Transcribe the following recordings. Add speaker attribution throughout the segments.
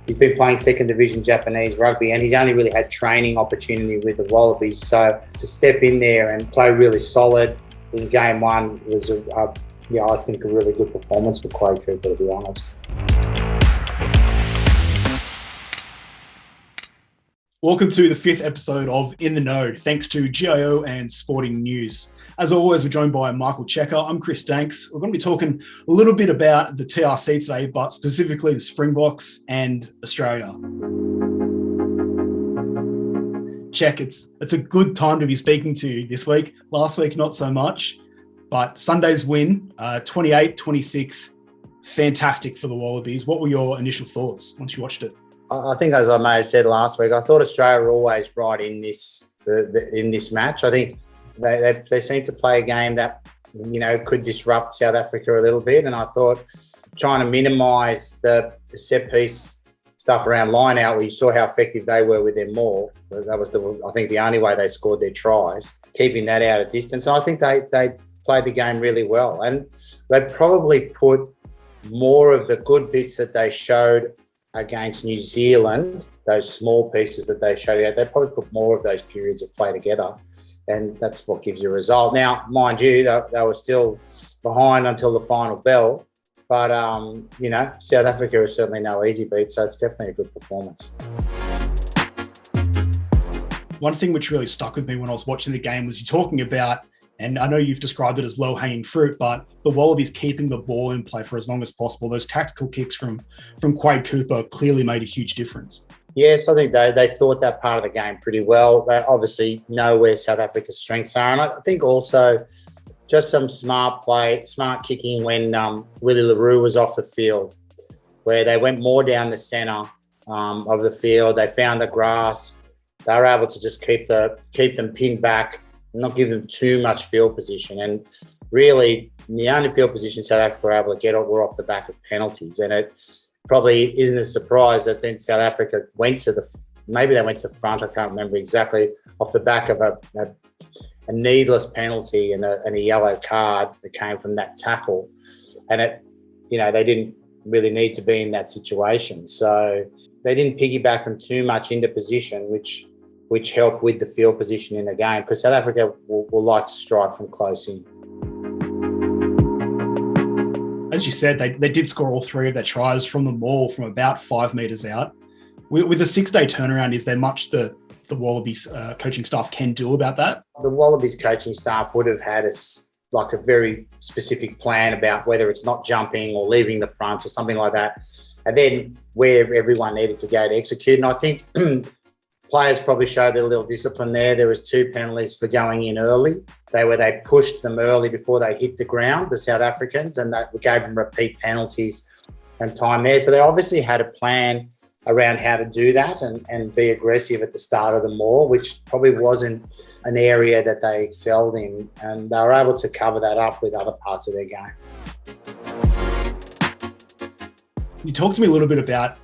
Speaker 1: He's been playing second division Japanese rugby, and he's only really had training opportunity with the Wallabies. So to step in there and play really solid in game one was, I think, a really good performance for Quade Cooper, to be honest.
Speaker 2: Welcome to the 5th episode of In the Know, thanks to GIO and Sporting News. As always, we're joined by Michael Cheika. I'm Chris Danks. We're going to be talking a little bit about the TRC today, but specifically the Springboks and Australia. Check, it's a good time to be speaking to you this week. Last week, not so much, but Sunday's win, 28-26, fantastic for the Wallabies. What were your initial thoughts once you watched it?
Speaker 1: I think, as I may have said last week, I thought Australia were always right in this match. I think they seem to play a game that, could disrupt South Africa a little bit. And I thought trying to minimise the set piece stuff around line out, where you saw how effective they were with their maul. That was, I think, the only way they scored their tries, keeping that out of distance. And I think they played the game really well. And they probably put more of the good bits that they showed against New Zealand, those small pieces that they showed out, they probably put more of those periods of play together, and that's what gives you a result. Now, mind you, they were still behind until the final bell, but, South Africa is certainly no easy beat, so it's definitely a good performance.
Speaker 2: One thing which really stuck with me when I was watching the game was you talking about, and I know you've described it as low-hanging fruit, but the Wallabies keeping the ball in play for as long as possible. Those tactical kicks from Quade Cooper clearly made a huge difference. Yes,
Speaker 1: I think they thought that part of the game pretty well. They obviously know where South Africa's strengths are. And I think also just some smart play, smart kicking when Willie LaRue was off the field, where they went more down the centre of the field. They found the grass. They were able to just keep them pinned back, not give them too much field position. And really, the only field position South Africa were able to get were off the back of penalties. And it probably isn't a surprise that then South Africa went to the front, I can't remember exactly, off the back of a needless penalty and a yellow card that came from that tackle. And they didn't really need to be in that situation. So they didn't piggyback them too much into position, which helped with the field position in the game, because South Africa will like to strike from close in.
Speaker 2: As you said, they did score all three of their tries from the maul from about 5 metres out. With a 6-day turnaround, is there much that the Wallabies coaching staff can do about that?
Speaker 1: The Wallabies coaching staff would have had a very specific plan about whether it's not jumping or leaving the front or something like that, and then where everyone needed to go to execute. And I think players probably showed a little discipline there. There was 2 penalties for going in early. They pushed them early before they hit the ground, the South Africans, and that gave them repeat penalties and time there. So they obviously had a plan around how to do that and be aggressive at the start of the maul, which probably wasn't an area that they excelled in. And they were able to cover that up with other parts of their game.
Speaker 2: You talked to me a little bit about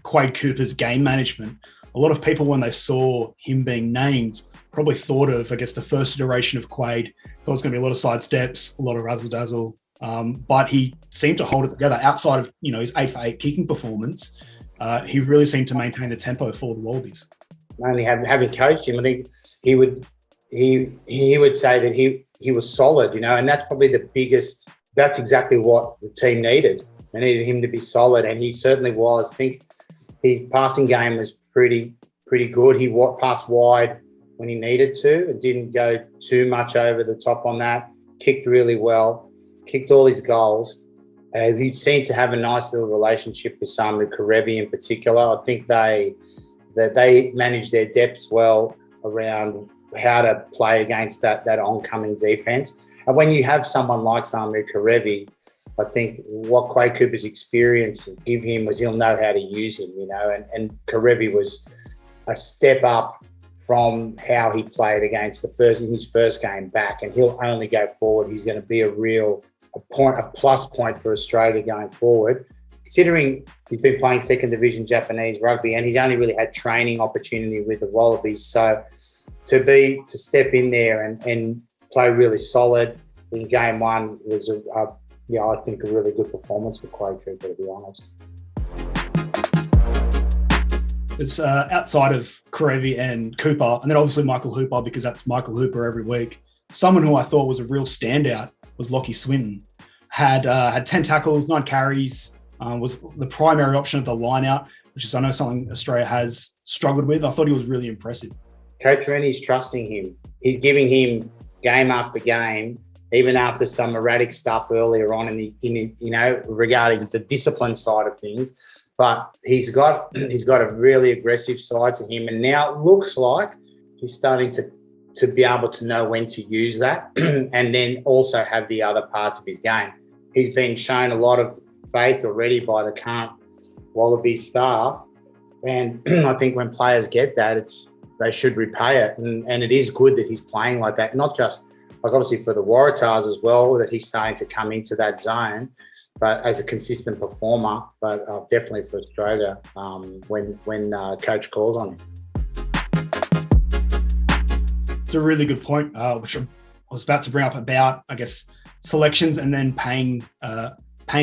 Speaker 2: Quade Cooper's game management. A lot of people, when they saw him being named, probably thought of, the first iteration of Quade. Thought it was going to be a lot of sidesteps, a lot of razzle-dazzle. But he seemed to hold it together outside of, his 8-for-8 kicking performance. He really seemed to maintain the tempo for the Wallabies.
Speaker 1: Only having coached him, I think he would say that he was solid, and that's probably the biggest. That's exactly what the team needed. They needed him to be solid, and he certainly was. I think his passing game was pretty good. He passed wide when he needed to. It didn't go too much over the top on that. Kicked really well. Kicked all his goals. He seemed to have a nice little relationship with Samu Kerevi in particular. I think they managed their depths well around how to play against that oncoming defence. And when you have someone like Samu Kerevi, I think what Quade Cooper's experience give him was he'll know how to use him, and Kerevi was a step up from how he played against in his first game back, and he'll only go forward. He's going to be a plus point for Australia going forward, considering he's been playing second division Japanese rugby and he's only really had training opportunity with the Wallabies. So to step in there and play really solid in game one was I think a really good performance for Quade Cooper, to be honest.
Speaker 2: It's outside of Karevi and Cooper, and then obviously Michael Hooper, because that's Michael Hooper every week. Someone who I thought was a real standout was Lachie Swinton. Had 10 tackles, 9 carries, was the primary option at the line-out, which is, I know, something Australia has struggled with. I thought he was really impressive.
Speaker 1: Coach Rennie's trusting him. He's giving him game after game, even after some erratic stuff earlier on regarding the discipline side of things. But he's got a really aggressive side to him, and now it looks like he's starting to be able to know when to use that, and then also have the other parts of his game. He's been shown a lot of faith already by the current Wallabies staff, and I think when players get that, they should repay it, and it is good that he's playing like that. Not just like obviously for the Waratahs as well, that he's starting to come into that zone, but as a consistent performer, but definitely for Australia when coach calls on him.
Speaker 2: It's a really good point, which I was about to bring up about, I guess, selections and then paying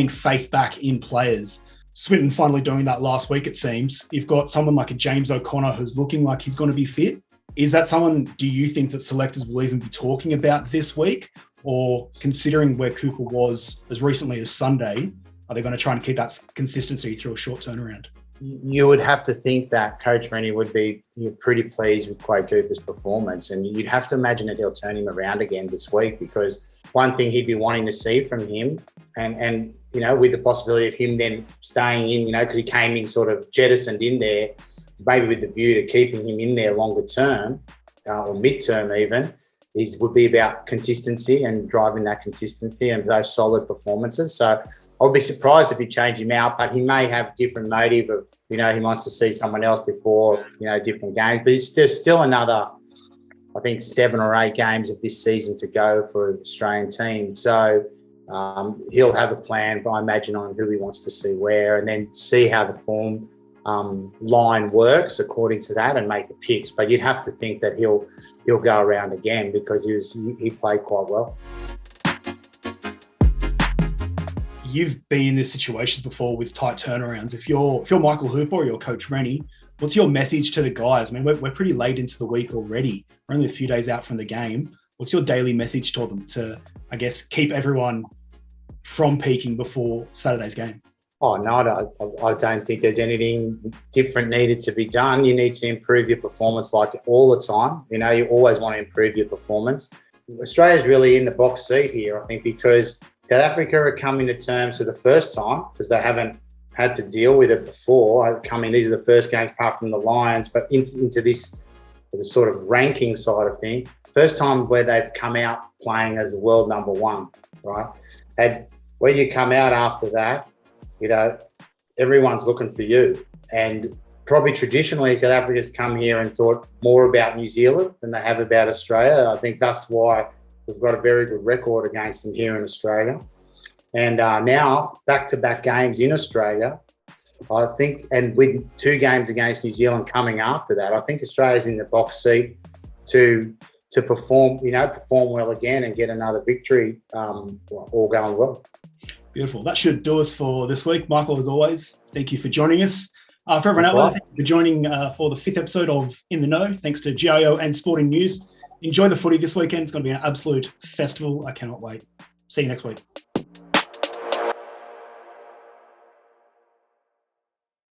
Speaker 2: faith back in players. Swinton finally doing that last week, it seems. You've got someone like a James O'Connor who's looking like he's going to be fit. Is that someone, do you think, that selectors will even be talking about this week? Or considering where Cooper was as recently as Sunday, are they going to try and keep that consistency through a short turnaround?
Speaker 1: You would have to think that Coach Rennie would be pretty pleased with Quade Cooper's performance, and you'd have to imagine that he'll turn him around again this week, because one thing he'd be wanting to see from him, and with the possibility of him then staying in, because he came in sort of jettisoned in there, maybe with the view to keeping him in there longer term or mid-term even, would be about consistency and driving that consistency and those solid performances. So I'll be surprised if he changed him out, but he may have a different motive of, he wants to see someone else before, different games. But there's still another, I think, 7 or 8 games of this season to go for the Australian team. So he'll have a plan, I imagine, on who he wants to see where, and then see how the form line works according to that and make the picks. But you'd have to think that he'll go around again, because he played quite well.
Speaker 2: You've been in these situations before with tight turnarounds. If you're Michael Hooper or you're Coach Rennie, what's your message to the guys? I mean, we're pretty late into the week already. We're only a few days out from the game. What's your daily message to them to, I guess, keep everyone from peaking before Saturday's game?
Speaker 1: Oh, no, I don't think there's anything different needed to be done. You need to improve your performance like all the time. You always want to improve your performance. Australia's really in the box seat here, I think, because South Africa are coming to terms for the first time, because they haven't had to deal with it before. These are the first games apart from the Lions, but into this, the sort of ranking side of things. First time where they've come out playing as the world number 1, right? And when you come out after that, everyone's looking for you. And probably traditionally, South Africa's come here and thought more about New Zealand than they have about Australia. I think that's why we've got a very good record against them here in Australia. And now, back-to-back games in Australia, I think, and with 2 games against New Zealand coming after that, I think Australia's in the box seat to perform well again and get another victory, all going well.
Speaker 2: Beautiful. That should do us for this week. Michael, as always, thank you for joining us. For everyone out there, thank you for joining for the 5th episode of In the Know. Thanks to GIO and Sporting News. Enjoy the footy this weekend. It's going to be an absolute festival. I cannot wait. See you next week.